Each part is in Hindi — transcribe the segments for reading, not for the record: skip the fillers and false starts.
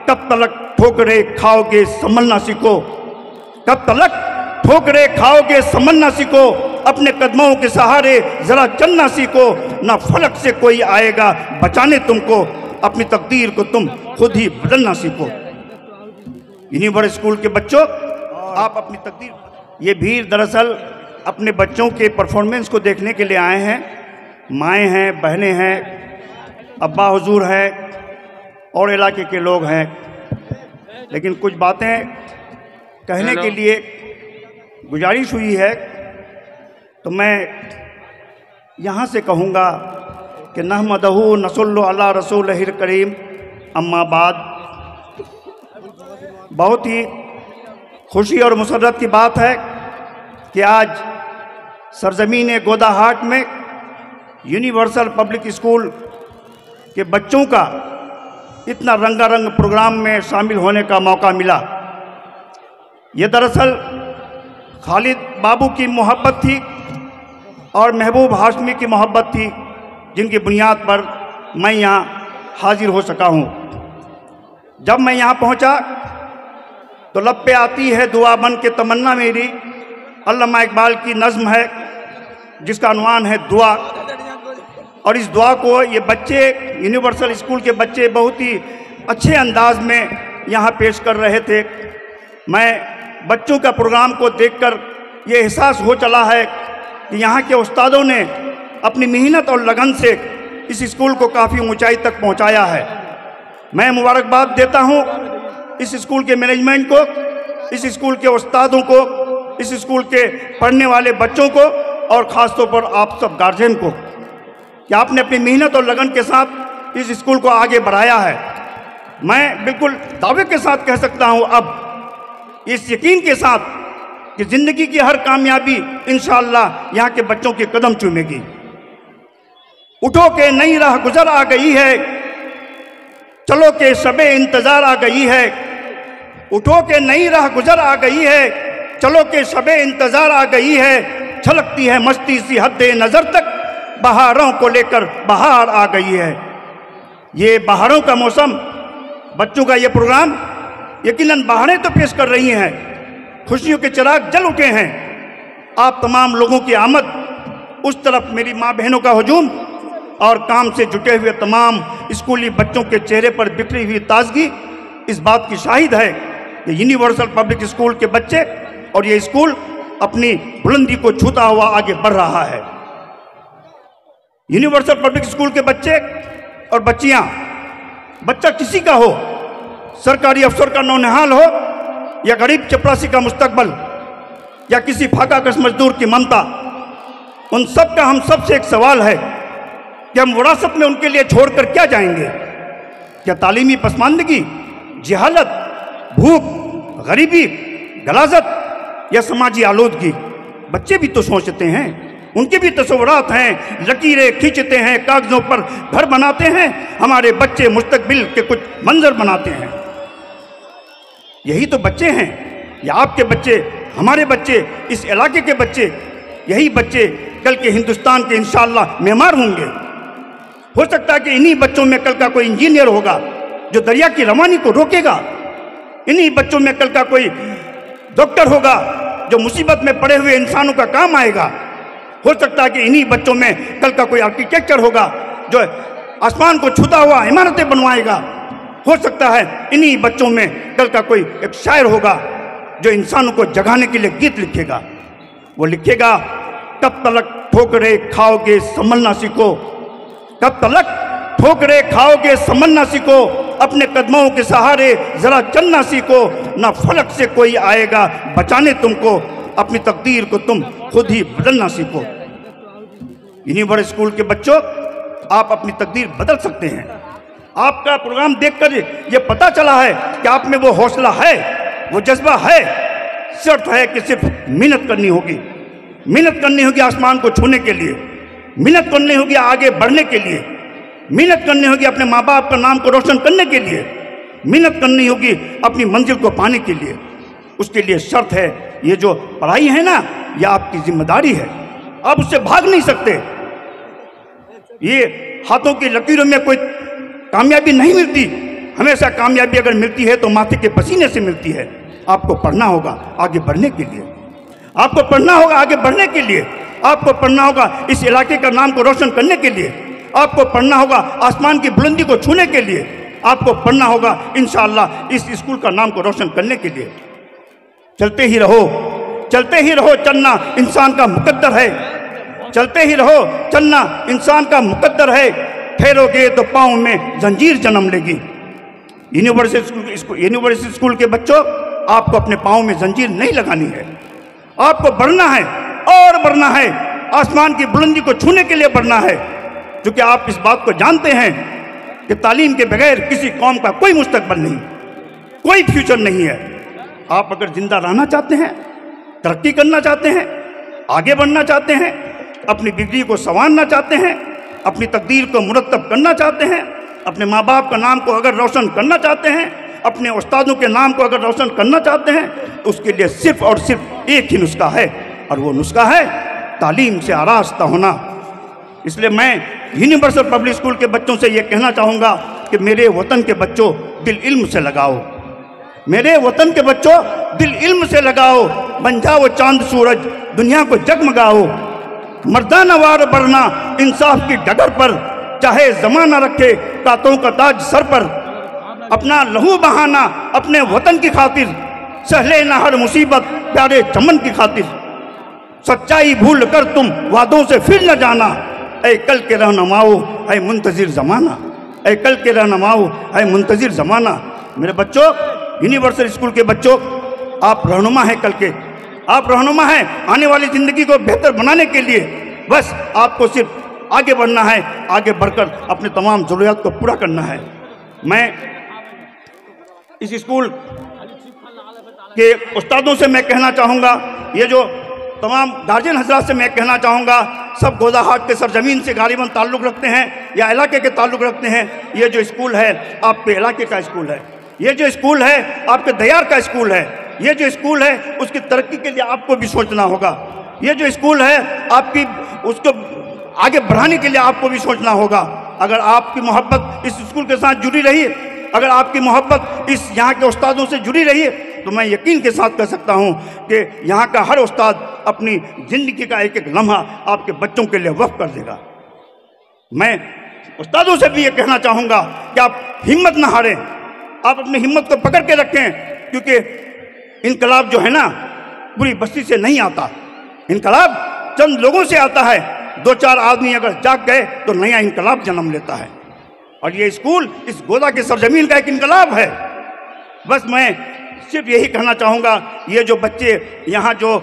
कब तलक ठोकरे खाओगे संभलना सीखो, कब तलक ठोकरे खाओगे संभलना सीखो, अपने कदमों के सहारे जरा चलना सीखो, ना फलक से कोई आएगा बचाने तुमको, अपनी तकदीर को तुम खुद ही बदलना सीखो। इन्हीं बड़े स्कूल के बच्चों, आप अपनी तकदीर। ये भीड़ दरअसल अपने बच्चों के परफॉर्मेंस को देखने के लिए आए हैं। माएँ हैं, बहनें हैं, अब्बा हुजूर हैं और इलाके के लोग हैं, लेकिन कुछ बातें कहने के लिए गुजारिश हुई है तो मैं यहाँ से कहूँगा कि नहमदहू नसल्लु अला रसूलिहिल करीम, अम्मा बाद। बहुत ही खुशी और मुसर्रत की बात है कि आज सरजमीन गोदाहाट में यूनिवर्सल पब्लिक स्कूल के बच्चों का इतना रंगारंग प्रोग्राम में शामिल होने का मौका मिला। ये दरअसल खालिद बाबू की मोहब्बत थी और महबूब हाशमी की मोहब्बत थी, जिनकी बुनियाद पर मैं यहाँ हाजिर हो सका हूँ। जब मैं यहाँ पहुँचा तो लब पे आती है दुआ बन के तमन्ना मेरी, अल्लामा इकबाल की नज़्म है जिसका अनवान है दुआ। और इस दुआ को ये बच्चे, यूनिवर्सल स्कूल के बच्चे बहुत ही अच्छे अंदाज में यहाँ पेश कर रहे थे। मैं बच्चों का प्रोग्राम को देखकर ये एहसास हो चला है कि यहाँ के उस्तादों ने अपनी मेहनत और लगन से इस स्कूल को काफ़ी ऊंचाई तक पहुँचाया है। मैं मुबारकबाद देता हूँ इस स्कूल के मैनेजमेंट को, इस स्कूल के उस्तादों को, इस स्कूल के पढ़ने वाले बच्चों को और ख़ास तौर पर आप सब गार्जियन को कि आपने अपनी मेहनत और लगन के साथ इस स्कूल को आगे बढ़ाया है। मैं बिल्कुल दावे के साथ कह सकता हूँ अब, इस यकीन के साथ कि ज़िंदगी की हर कामयाबी इंशाअल्लाह यहाँ के बच्चों के कदम चूमेगी। उठो के नई राह गुजर आ गई है, चलो के शबे इंतज़ार आ गई है। उठो के नई राह गुजर आ गई है, चलो के शबे इंतज़ार आ गई है। छलकती है मस्ती सी हद्दे नज़र तक, बहारों को लेकर बहार आ गई है। ये बहारों का मौसम, बच्चों का ये प्रोग्राम यकीनन बहारें तो पेश कर रही हैं, खुशियों के चिराग जल उठे हैं। आप तमाम लोगों की आमद, उस तरफ मेरी माँ बहनों का हुजूम और काम से जुटे हुए तमाम स्कूली बच्चों के चेहरे पर बिखरी हुई ताजगी इस बात की शाहिद है कि यूनिवर्सल पब्लिक स्कूल के बच्चे और ये स्कूल अपनी बुलंदी को छूता हुआ आगे बढ़ रहा है। यूनिवर्सल पब्लिक स्कूल के बच्चे और बच्चियां, बच्चा किसी का हो, सरकारी अफसर का नौनिहाल हो या गरीब चपरासी का मुस्तकबल या किसी फाका कश मजदूर की ममता, उन सब का हम सब से एक सवाल है कि हम विरासत में उनके लिए छोड़कर क्या जाएंगे? क्या तालीमी पसमानदगी, जहालत, भूख, गरीबी, गलाजत या समाजी आलूदगी? बच्चे भी तो सोचते हैं, उनके भी तस्वुरात हैं, लकीरें खींचते हैं, कागजों पर घर बनाते हैं। हमारे बच्चे मुस्तकबिल के कुछ मंजर बनाते हैं। यही तो बच्चे हैं, या आपके बच्चे, हमारे बच्चे, इस इलाके के बच्चे। यही बच्चे कल के हिंदुस्तान के इंशाअल्लाह मेमार होंगे। हो सकता है कि इन्हीं बच्चों में कल का कोई इंजीनियर होगा जो दरिया की रवानी को रोकेगा। इन्हीं बच्चों में कल का कोई डॉक्टर होगा जो मुसीबत में पड़े हुए इंसानों का काम आएगा। हो सकता है कि इन्हीं बच्चों में कल का कोई आर्किटेक्चर होगा जो आसमान को छूता हुआ इमारतें बनवाएगा। हो सकता है इन्हीं बच्चों में कल का कोई एक शायर होगा जो इंसानों को जगाने के लिए गीत लिखेगा। वो लिखेगा, कब तलक ठोकरे खाओगे संभलना सीखो, कब तलक ठोकरे खाओगे संभलना सीखो, अपने कदमों के सहारे जरा चलना सीखो, ना फलक से कोई आएगा बचाने तुमको, अपनी तकदीर को तुम खुद ही बदलना सीखो। इन्हीं बड़े स्कूल के बच्चों, आप अपनी तकदीर बदल सकते हैं। आपका प्रोग्राम देखकर ये पता चला है कि आप में वो हौसला है, वो जज्बा है। शर्त है कि सिर्फ मेहनत करनी होगी, मेहनत करनी होगी आसमान को छूने के लिए, मेहनत करनी होगी आगे बढ़ने के लिए, मेहनत करनी होगी अपने माँ बाप का नाम को रोशन करने के लिए, मेहनत करनी होगी अपनी मंजिल को पाने के लिए। उसके लिए शर्त है, ये जो पढ़ाई है ना, ये आपकी जिम्मेदारी है, आप उससे भाग नहीं सकते। ये हाथों की लकीरों में कोई कामयाबी नहीं मिलती, हमेशा कामयाबी अगर मिलती है तो माथे के पसीने से मिलती है। आपको पढ़ना होगा आगे बढ़ने के लिए, आपको पढ़ना होगा आगे बढ़ने के लिए, आपको पढ़ना होगा इस इलाके का नाम को रोशन करने के लिए, आपको पढ़ना होगा आसमान की बुलंदी को छूने के लिए, आपको पढ़ना होगा इंशाअल्लाह इस स्कूल का नाम को रोशन करने के लिए। चलते ही रहो, चलते ही रहो, चलना इंसान का मुकद्दर है। चलते ही रहो, चलना इंसान का मुकद्दर है। ठहरोगे तो पाँव में जंजीर जन्म लेगी। यूनिवर्सिटी स्कूल के बच्चों, आपको अपने पाँव में जंजीर नहीं लगानी है, आपको बढ़ना है और बढ़ना है, आसमान की बुलंदी को छूने के लिए बढ़ना है। क्योंकि आप इस बात को जानते हैं कि तालीम के बगैर किसी कौम का कोई मुस्तकबिल नहीं, कोई फ्यूचर नहीं है। आप अगर जिंदा रहना चाहते हैं, तरक्की करना चाहते हैं, आगे बढ़ना चाहते हैं, अपनी डिग्री को संवारना चाहते हैं, अपनी तकदीर को मुरतब करना चाहते हैं, अपने माँ बाप का नाम को अगर रोशन करना चाहते हैं, अपने उस्तादों के नाम को अगर रोशन करना चाहते हैं, तो उसके लिए सिर्फ और सिर्फ एक ही नुस्खा है, और वो नुस्खा है तालीम से आरास्ता होना। इसलिए मैं यूनिवर्सल पब्लिक स्कूल के बच्चों से ये कहना चाहूँगा कि मेरे वतन के बच्चों, दिल इल्म से लगाओ। मेरे वतन के बच्चों, दिल इल्म से लगाओ। बन जाओ चांद सूरज, दुनिया को जगमगाओ। मर्दाना वार बढ़ना इंसाफ की डगर पर, चाहे जमाना रखे तातों का ताज सर पर। अपना लहू बहाना अपने वतन की खातिर, सहले ना हर मुसीबत प्यारे चमन की खातिर। सच्चाई भूल कर तुम वादों से फिर न जाना, ऐ कल के रहनुमाओ ऐ मुंतजिर ज़माना, ऐ कल के रहनुमाओ ऐ मुंतजिर ज़माना। मेरे बच्चों, यूनिवर्सल स्कूल के बच्चों, आप रहनुमा हैं कल के, आप रहनुमा हैं आने वाली ज़िंदगी को बेहतर बनाने के लिए। बस आपको सिर्फ आगे बढ़ना है, आगे बढ़कर अपने तमाम ज़रूरियात को पूरा करना है। मैं इस स्कूल के उस्तादों से मैं कहना चाहूँगा, ये जो तमाम गार्जियन हजरात से मैं कहना चाहूँगा, सब गोदाहाट के सरजमीन से गालिबन ताल्लुक़ रखते हैं या इलाके के ताल्लुक़ रखते हैं। ये जो स्कूल है आपके इलाके का स्कूल है, ये जो स्कूल है आपके दयार का स्कूल है, ये जो स्कूल है उसकी तरक्की के लिए आपको भी सोचना होगा। ये जो स्कूल है आपकी उसको आगे बढ़ाने के लिए आपको भी सोचना होगा। अगर आपकी मोहब्बत इस स्कूल के साथ जुड़ी रही, अगर आपकी मोहब्बत इस यहाँ के उस्तादों से जुड़ी रही, तो मैं यकीन के साथ कह सकता हूँ कि यहाँ का हर उस्ताद अपनी ज़िंदगी का एक एक लम्हा आपके बच्चों के लिए वक्फ कर देगा। मैं उस्तादों से भी ये कहना चाहूँगा कि आप हिम्मत ना हारें, आप अपनी हिम्मत को पकड़ के रखें, क्योंकि इनकलाब जो है ना पूरी बस्ती से नहीं आता, इनकलाब चंद लोगों से आता है। दो चार आदमी अगर जाग गए तो नया इनकलाब जन्म लेता है, और ये स्कूल इस गोदा के सरजमीन का एक इनकलाब है। बस मैं सिर्फ यही कहना चाहूँगा, ये जो बच्चे यहाँ जो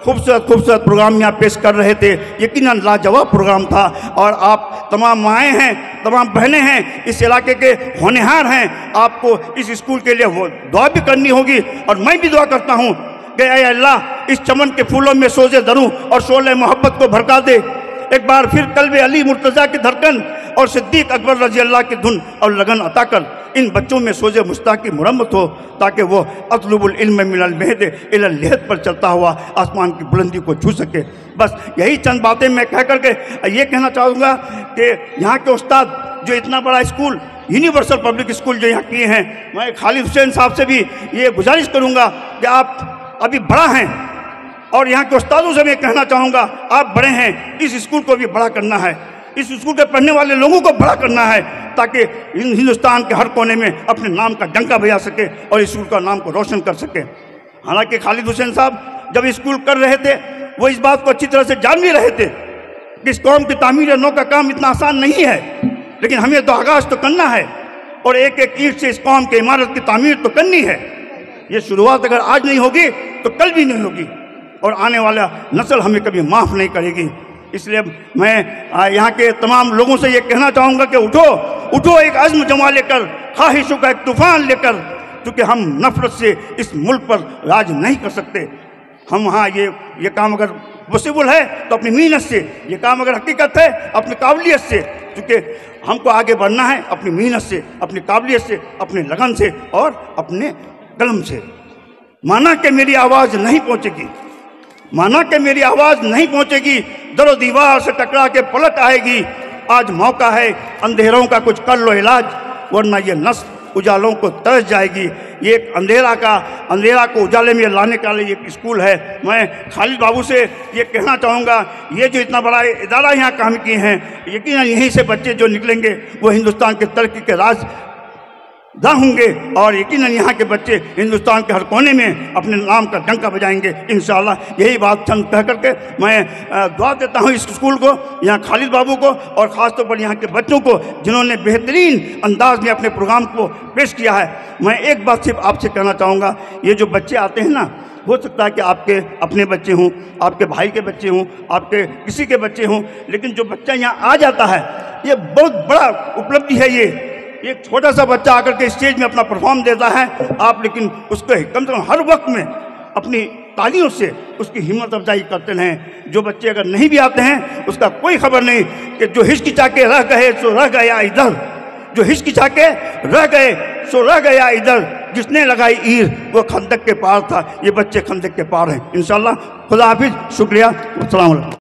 खूबसूरत खूबसूरत प्रोग्राम यहाँ पेश कर रहे थे, यकीनन लाजवाब प्रोग्राम था। और आप तमाम माएँ हैं, तमाम बहनें हैं, इस इलाके के होनहार हैं, आपको इस स्कूल के लिए वो दुआ भी करनी होगी। और मैं भी दुआ करता हूँ कि ऐ अल्लाह, इस चमन के फूलों में सोजे धरूँ और शोले मोहब्बत को भड़का दे। एक बार फिर कल्बे अली मुर्तज़ा की धड़कन और सिद्दीक अकबर रजी अल्लाह की धुन और लगन अता कर इन बच्चों में सोजे मुश्ताक की मुरम्मत हो, ताकि वो अतलुबुल इल्म मिनल महद इलल लहद पर चलता हुआ आसमान की बुलंदी को छू सके। बस यही चंद बातें मैं कह करके ये कहना चाहूँगा कि यहाँ के उस्ताद जो इतना बड़ा स्कूल यूनिवर्सल पब्लिक स्कूल जो यहाँ किए हैं, मैं खालिद हुसैन साहब से भी ये गुजारिश करूँगा कि आप अभी बड़ा हैं, और यहाँ के उस्तादों से मैं कहना चाहूँगा आप बड़े हैं, इस स्कूल को भी बड़ा करना है, इस स्कूल के पढ़ने वाले लोगों को बड़ा करना है, ताकि हिंदुस्तान के हर कोने में अपने नाम का डंका बजा सके और इस स्कूल का नाम को रोशन कर सके। हालांकि खालिद हुसैन साहब जब स्कूल कर रहे थे वो इस बात को अच्छी तरह से जान भी रहे थे कि इस कौम की तामीर नौ का काम इतना आसान नहीं है, लेकिन हमें तो आगाज़ तो करना है और एक एक ईंट से इस कौम की इमारत की तामीर तो करनी है। ये शुरुआत अगर आज नहीं होगी तो कल भी नहीं होगी, और आने वाला नस्ल हमें कभी माफ़ नहीं करेगी। इसलिए मैं यहाँ के तमाम लोगों से ये कहना चाहूँगा कि उठो उठो, एक अज़्म जमा लेकर, ख्वाहिशों का एक तूफ़ान लेकर, क्योंकि हम नफ़रत से इस मुल्क पर राज नहीं कर सकते। हम हाँ ये काम अगर पॉसिबल है तो अपनी मेहनत से, ये काम अगर हकीकत है अपनी काबिलियत से, क्योंकि हमको आगे बढ़ना है अपनी मेहनत से, अपनी काबिलियत से, अपने लगन से और अपने कलम से। माना कि मेरी आवाज़ नहीं पहुँचेगी, माना कि मेरी आवाज़ नहीं पहुँचेगी, दरो दीवार से टकरा के पलट आएगी। आज मौका है अंधेरों का कुछ कर लो इलाज, वरना ये नस्ल उजालों को तरस जाएगी। ये एक अंधेरा को उजाले में लाने का लिए एक स्कूल है। मैं खालिद बाबू से ये कहना चाहूँगा, ये जो इतना बड़ा इदारा यहाँ काम किए हैं, यकीनन यहीं से बच्चे जो निकलेंगे वो हिंदुस्तान के तरक्की के राजदार होंगे और यकीनन यहाँ के बच्चे हिंदुस्तान के हर कोने में अपने नाम का डंका बजाएंगे इंशाअल्लाह। यही बात चंद कह करके मैं दुआ देता हूँ इस स्कूल को, यहाँ खालिद बाबू को और ख़ासतौर पर यहाँ के बच्चों को जिन्होंने बेहतरीन अंदाज में अपने प्रोग्राम को पेश किया है। मैं एक बात सिर्फ आपसे कहना चाहूँगा, ये जो बच्चे आते हैं ना, हो सकता है कि आपके अपने बच्चे हों, आपके भाई के बच्चे हों, आपके किसी के बच्चे हों, लेकिन जो बच्चा यहाँ आ जाता है ये बहुत बड़ा उपलब्धि है। ये एक छोटा सा बच्चा आकर के स्टेज में अपना परफॉर्म देता है, आप लेकिन उसको कम से कम हर वक्त में अपनी तालियों से उसकी हिम्मत अफजाई करते रहें। जो बच्चे अगर नहीं भी आते हैं उसका कोई खबर नहीं कि जो हिचकिचा के रह गए सो रह गया इधर, जो हिचकिचा के रह गए सो रह गया इधर, जिसने लगाई ईर वो खंदक के पार था। ये बच्चे खंदक के पार हैं इंशाअल्लाह। खुदा हाफिज, शुक्रिया, अस्सलाम वालेकुम।